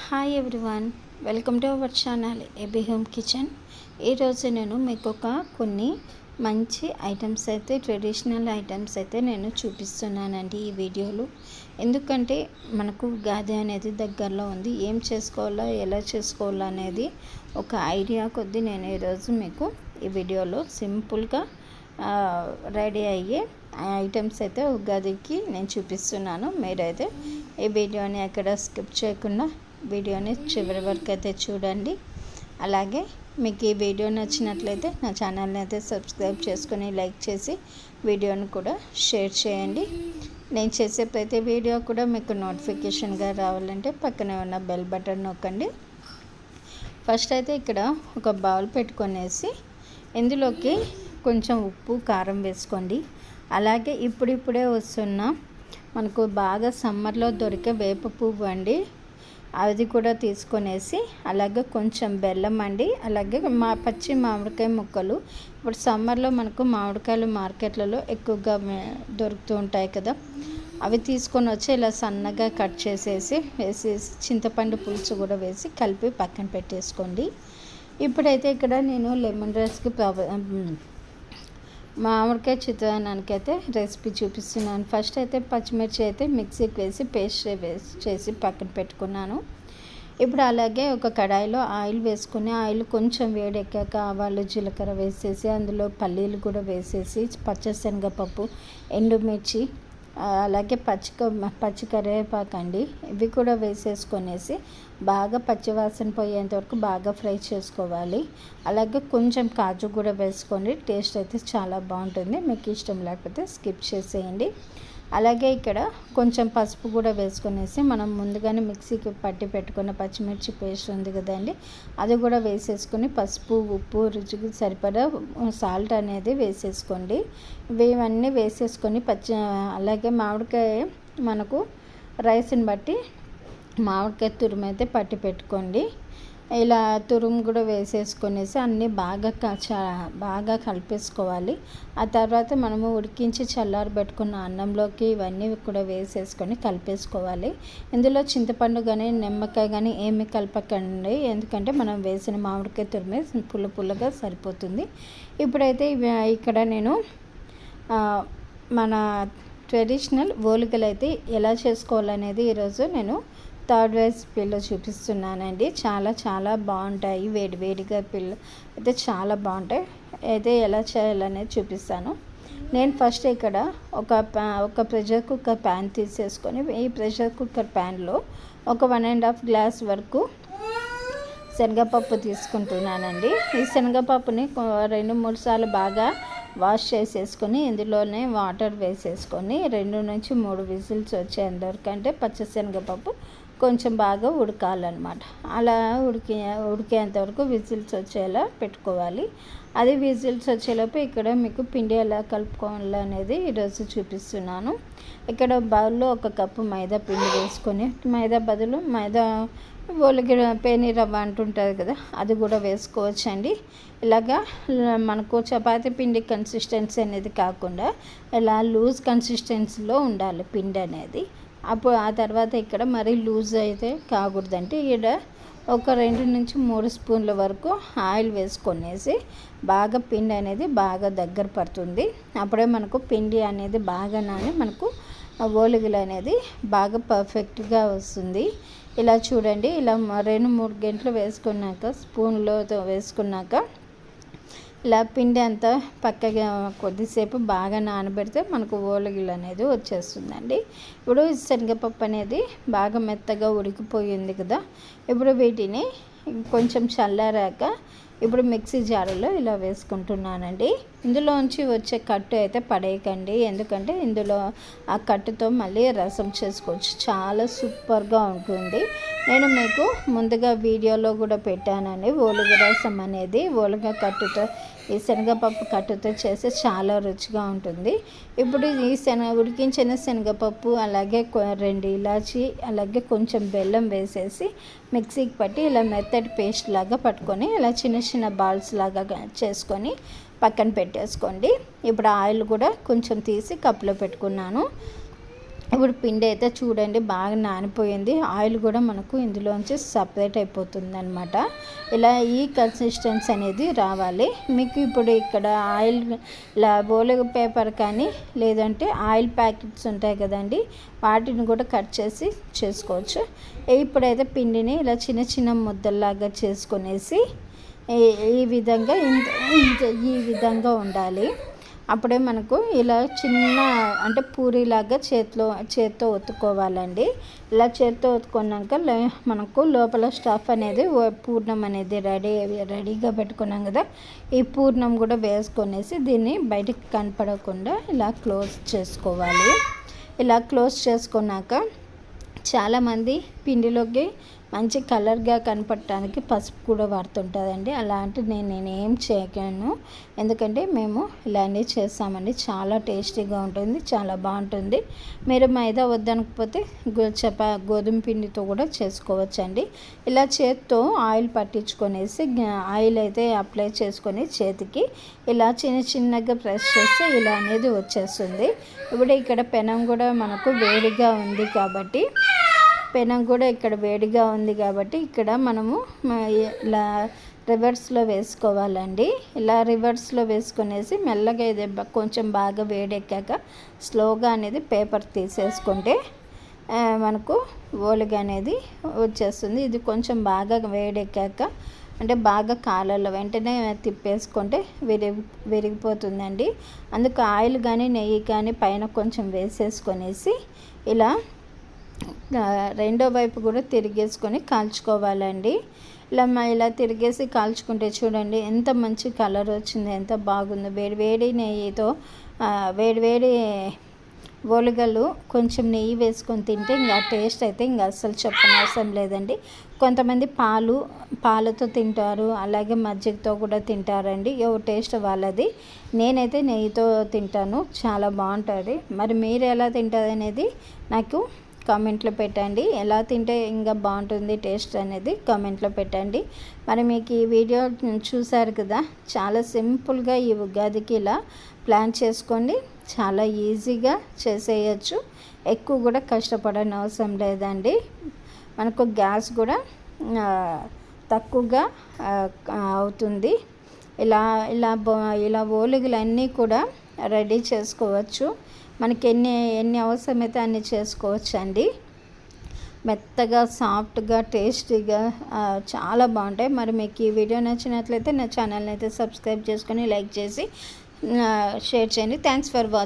Hi everyone, welcome to our channel AB home kitchen. ఈరోజు నేను మీకు కొన్ని మంచి ఐటమ్స్ అయితే ట్రెడిషనల్ ఐటమ్స్ అయితే నేను చూపిస్తున్నానండి ఈ వీడియోలో. ఎందుకంటే మనకు ఉగాది అనేది దగ్గరలో ఉంది. ఏం చేసుకోవాలో ఎలా చేసుకోవాలో అనేది ఒక ఐడియా కొద్దీ నేను ఈరోజు మీకు ఈ వీడియోలో సింపుల్గా రెడీ అయ్యే ఐటమ్స్ అయితే ఉగాదికి నేను చూపిస్తున్నాను. మీరైతే ఈ వీడియోని ఎక్కడ స్కిప్ చేయకుండా వీడియోని చివరి వరకు అయితే చూడండి. అలాగే మీకు ఈ వీడియో నచ్చినట్లయితే నా ఛానల్ని అయితే సబ్స్క్రైబ్ చేసుకొని లైక్ చేసి వీడియోని కూడా షేర్ చేయండి. నేను చేసే ప్రతి వీడియో కూడా మీకు నోటిఫికేషన్గా రావాలంటే పక్కనే ఉన్న బెల్ బటన్ నొక్కండి. ఫస్ట్ అయితే ఇక్కడ ఒక బౌల్ పెట్టుకొనేసి ఇందులోకి కొంచెం ఉప్పు కారం వేసుకోండి. అలాగే ఇప్పుడిప్పుడే వస్తున్న మనకు బాగా సమ్మర్లో దొరికే వేప పువ్వు అండి, అది కూడా తీసుకొనేసి అలాగే కొంచెం బెల్లం అండి, అలాగే పచ్చి మామిడికాయ ముక్కలు. ఇప్పుడు సమ్మర్లో మనకు మామిడికాయలు మార్కెట్లలో ఎక్కువగా దొరుకుతూ ఉంటాయి కదా, అవి తీసుకొని వచ్చి ఇలా సన్నగా కట్ చేసేసి వేసేసి చింతపండు పులుసు కూడా వేసి కలిపి పక్కన పెట్టేసుకోండి. ఇప్పుడైతే ఇక్కడ నేను లెమన్ రైస్కి మామిడికాయ చిత్రాన్నానికి అయితే రెసిపీ చూపిస్తున్నాను. ఫస్ట్ అయితే పచ్చిమిర్చి అయితే మిక్సీకి వేసి పేస్ట్ చేసి పక్కన పెట్టుకున్నాను. ఇప్పుడు అలాగే ఒక కడాయిలో ఆయిల్ వేసుకుని ఆయిల్ కొంచెం వేడెక్కాక ఆవాలు జీలకర్ర వేసేసి అందులో పల్లీలు కూడా వేసేసి పచ్చశనగపప్పు, ఎండుమిర్చి, అలాగే పచ్చి కరివేపాకు అండి, ఇవి కూడా వేసేసుకొనేసి బాగా పచ్చివాసన పోయేంత వరకు బాగా ఫ్రై చేసుకోవాలి. అలాగే కొంచెం కాజు కూడా వేసుకోండి, టేస్ట్ అయితే చాలా బాగుంటుంది. మీకు ఇష్టం లేకపోతే స్కిప్ చేసేయండి. అలాగే ఇక్కడ కొంచెం పసుపు కూడా వేసుకొనేసి మనం ముందుగానే మిక్సీకి పట్టి పెట్టుకున్న పచ్చిమిర్చి పేస్ట్ ఉంది కదండి, అది కూడా వేసేసుకొని పసుపు, ఉప్పు, రుచికి సరిపడా సాల్ట్ అనేది వేసేసుకోండి. ఇవన్నీ వేసేసుకొని అలాగే మామిడికాయ మనకు రైస్ని బట్టి మామిడికాయ తురుము అయితే పట్టి పెట్టుకోండి. ఇలా తురుము కూడా వేసేసుకొనేసి అన్నీ బాగా కలిపేసుకోవాలి. ఆ తర్వాత మనము ఉడికించి చల్లారబెట్టుకున్న అన్నంలోకి ఇవన్నీ కూడా వేసేసుకొని కలిపేసుకోవాలి. ఇందులో చింతపండు కానీ నిమ్మకాయ కానీ ఏమి కలపకండి, ఎందుకంటే మనం వేసిన మామిడికాయ తురిమే పుల్లగా సరిపోతుంది. ఇప్పుడైతే ఇక్కడ నేను మన ట్రెడిషనల్ ఓలికలు అయితే ఎలా చేసుకోవాలనేది ఈరోజు నేను థర్డ్ రెసిపీలో చూపిస్తున్నానండి. చాలా బాగుంటాయి, వేడివేడిగా అయితే చాలా బాగుంటాయి. అయితే ఎలా చేయాలనేది చూపిస్తాను. నేను ఫస్ట్ ఇక్కడ ఒక ప్రెషర్ కుక్కర్ ప్యాన్ తీసేసుకొని ఈ ప్రెషర్ కుక్కర్ ప్యాన్లో ఒక 1.5 గ్లాస్ వరకు శనగపప్పు తీసుకుంటున్నానండి. ఈ శనగపప్పుని 2-3 సార్లు బాగా వాష్ చేసేసుకొని ఇందులోనే వాటర్ వేసేసుకొని 2 నుంచి 3 విజిల్స్ వచ్చేంత వరకు, అంటే పచ్చిశనగపప్పు కొంచెం బాగా ఉడకాలన్నమాట. అలా ఉడికేంతవరకు విజిల్స్ వచ్చేలా పెట్టుకోవాలి. అది విజిల్స్ వచ్చేలోపు ఇక్కడ మీకు పిండి ఎలా కలుపుకోవాలి అనేది ఈరోజు చూపిస్తున్నాను. ఇక్కడ బౌల్లో 1 కప్పు మైదా పిండి వేసుకొని, మైదా బదులు పేని రవ్వ అంటుంటుంది కదా, అది కూడా వేసుకోవచ్చండి. ఇలాగా మనకు చపాతీ పిండి కన్సిస్టెన్సీ అనేది కాకుండా ఇలా లూజ్ కన్సిస్టెన్సీలో ఉండాలి పిండి అనేది. అప్పుడు ఆ తర్వాత ఇక్కడ మరీ లూజ్ అయితే కాకూడదంటే ఇక్కడ ఒక 2 నుంచి 3 స్పూన్ల వరకు ఆయిల్ వేసుకొనేసి బాగా పిండి అనేది బాగా దగ్గర పడుతుంది. అప్పుడే మనకు పిండి అనేది బాగా నాని మనకు ఓలిగలు అనేది బాగా పర్ఫెక్ట్గా వస్తుంది. ఇలా చూడండి, ఇలా 2-3 గంటలు వేసుకున్నాక స్పూన్లో వేసుకున్నాక ఇలా పిండి అంతా పక్కగా కొద్దిసేపు బాగా నానబెడితే మనకు ఓలిగలు అనేది వచ్చేస్తుందండి. ఇప్పుడు శనగపప్పు అనేది బాగా మెత్తగా ఉడికిపోయింది కదా, ఇప్పుడు వీటిని కొంచెం చల్లారాక ఇప్పుడు మిక్సీ జారులో ఇలా వేసుకుంటున్నానండి. ఇందులోంచి వచ్చే కట్టు అయితే పడేయకండి, ఎందుకంటే ఇందులో ఆ కట్టుతో మళ్ళీ రసం చేసుకోవచ్చు, చాలా సూపర్గా ఉంటుంది. నేను మీకు ముందుగా వీడియోలో కూడా పెట్టానండి, ఓలిగ రసం అనేది ఓలిగ కట్టుతో ఈ శనగపప్పు కట్టుతో చేస్తే చాలా రుచిగా ఉంటుంది. ఇప్పుడు ఈ ఉడికించిన శనగపప్పు అలాగే 2 ఇలాచి అలాగే కొంచెం బెల్లం వేసేసి మిక్సీకి పట్టి ఇలా మెత్తటి పేస్ట్ లాగా పట్టుకొని ఇలా చిన్న బాల్స్ లాగా చేసుకొని పక్కన పెట్టేసుకోండి. ఇప్పుడు ఆయిల్ కూడా కొంచెం తీసి కప్పులో పెట్టుకున్నాను. ఇప్పుడు పిండి అయితే చూడండి బాగా నానిపోయింది, ఆయిల్ కూడా మనకు ఇందులోంచి సపరేట్ అయిపోతుంది అనమాట. ఇలా ఈ కన్సిస్టెన్సీ అనేది రావాలి మీకు. ఇప్పుడు ఇక్కడ ఆయిల్ ఇలా బోలె పేపర్ కానీ లేదంటే ఆయిల్ ప్యాకెట్స్ ఉంటాయి కదండి, వాటిని కూడా కట్ చేసి చేసుకోవచ్చు. ఇప్పుడైతే పిండిని ఇలా చిన్న చిన్న ముద్దల్లాగా చేసుకునేసి ఈ విధంగా ఈ విధంగా ఉండాలి. అప్పుడే మనకు ఇలా చిన్న అంటే పూరీలాగా చేత్తో ఒత్తుకోవాలండి. ఇలా చేత్తో ఒత్తుకున్నాక మనకు లోపల స్టఫ్ అనేది పూర్ణం అనేది రెడీగా పెట్టుకున్నాం కదా, ఈ పూర్ణం కూడా వేసుకొనేసి దీన్ని బయటికి కనపడకుండా ఇలా క్లోజ్ చేసుకోవాలి. ఇలా క్లోజ్ చేసుకున్నాక చాలామంది పిండిలోకి మంచి కలర్గా కనపడటానికి పసుపు కూడా వాడుతుంటుందండి. అలాంటి నేనేం చేయను, ఎందుకంటే మేము ఇలానే చేస్తామండి. చాలా టేస్టీగా ఉంటుంది, చాలా బాగుంటుంది. మీరు మైదా వద్దనకపోతే గోధుమ పిండితో కూడా చేసుకోవచ్చండి. ఇలా చేత్తో ఆయిల్ పట్టించుకొనేసి ఆయిల్ అయితే అప్లై చేసుకొని చేతికి ఇలా చిన్నగా ప్రెస్ చేస్తే ఇలా అనేది వచ్చేస్తుంది. ఇప్పుడు ఇక్కడ పెనం కూడా మనకు వేడిగా ఉంది కాబట్టి ఇక్కడ మనము ఇలా రివర్స్లో వేసుకోవాలండి. ఇలా రివర్స్లో వేసుకునేసి మెల్లగా ఇది కొంచెం బాగా వేడెక్కాక స్లోగా అనేది పేపర్ తీసేసుకుంటే మనకు ఓలిగా అనేది వచ్చేస్తుంది. ఇది కొంచెం బాగా వేడెక్కాక అంటే బాగా కాలలో వెంటనే తిప్పేసుకుంటే విరిగిపోతుందండి. అందుకు ఆయిల్ కానీ నెయ్యి కానీ పైన కొంచెం వేసేసుకొనేసి ఇలా రెండో వైపు కూడా తిరిగేసుకొని కాల్చుకోవాలండి. ఇలా తిరిగేసి కాల్చుకుంటే చూడండి ఎంత మంచి కలర్ వచ్చింది, ఎంత బాగుందో. వేడి నెయ్యితో వేడి ఓలిగలు కొంచెం నెయ్యి వేసుకొని తింటే ఇంకా టేస్ట్ అయితే ఇంకా అస్సలు చెప్పనవసరం లేదండి. కొంతమంది పాలతో తింటారు, అలాగే మజ్జిగతో కూడా తింటారండి. టేస్ట్ వాళ్ళది. నేనైతే నెయ్యితో తింటాను, చాలా బాగుంటుంది. మరి మీరు ఎలా తింటారు అనేది నాకు కామెంట్లో పెట్టండి. ఎలా తింటే ఇంకా బాగుంటుంది టేస్ట్ అనేది కామెంట్లో పెట్టండి. మరి మీకు ఈ వీడియో చూసారు కదా, చాలా సింపుల్గా ఈ ఉగాదికి ఇలా ప్లాన్ చేసుకోండి. చాలా ఈజీగా చేసేయచ్చు, ఎక్కువ కూడా కష్టపడని అవసరం లేదండి. మనకు గ్యాస్ కూడా తక్కువగా అవుతుంది. ఇలా ఓలిగలన్నీ కూడా రెడీ చేసుకోవచ్చు. మనకి ఎన్ని అవసరమైతే అన్ని చేసుకోవచ్చు అండి. మెత్తగా సాఫ్ట్గా టేస్టీగా చాలా బాగుంటాయి. మరి మీకు ఈ వీడియో నచ్చినట్లయితే నా ఛానల్ని అయితే సబ్స్క్రైబ్ చేసుకొని లైక్ చేసి షేర్ చేయండి. Thanks for watching.